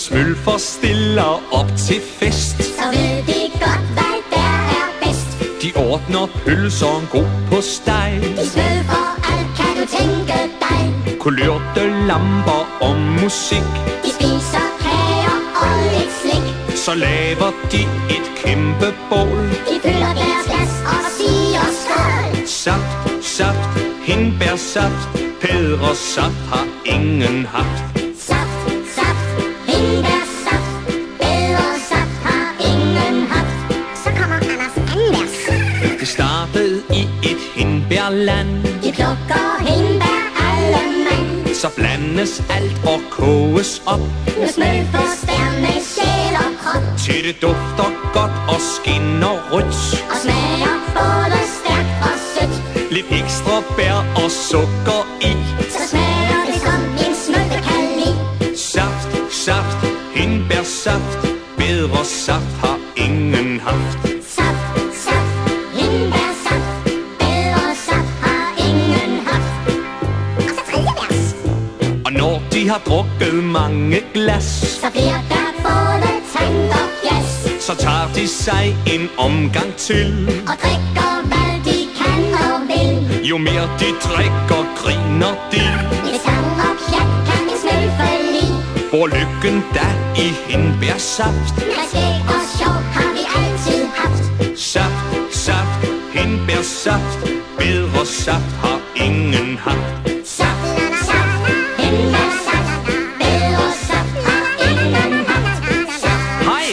smølfer stiller op til fest, så ved de godt, hvad der er bedst. De ordner pølser og en god på steg. De smølfer alt, kan du tænke dig. Kulørte lamper og musik. De spiser kager og lidt slik. Så laver de et kæmpe bål. De fylder deres glas og siger skål. Saft, saft, hindbærsaft. Pædresaft har ingen haft. Saft, saft, hindbærsaft. Pædresaft har ingen haft. Så kommer Anders anden vers. Det startede i et hindbærland. De plukker hindbær alle mand. Så blandes alt og koges op. Nu smølfes der med sjæl og krop. Til det dufter godt og skinner rødt. Og smager både stærkt og sødt. Lidt ekstra bær og sukker i. Så smager det som en smølfe kan lide. Saft, saft, hindbærsaft. Bedre saft har ingen haft. Saft, saft, hindbærsaft. Bedre saft har ingen haft. Og så tredje vers. Og når de har drukket mange glas, Så bliver der både tand og jas. så tager de sig en omgang til. Og drikker hvad de kan og vil. Jo mere de drikker, griner de. Lidt sang og pjat kan en smølfe lide. Hvor lykken da i hindbærsaft. Med skæg og sjov har vi altid haft. Saft, saft, hindbærsaft. Bedre saft har ingen haft. Saft, saft, hindbærsaft. Bedre saft har ingen haft. Saft, Hej,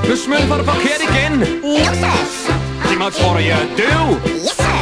nu smølfer du forkert igen. no sir. De må tro, at jeg er døv. Yes sir.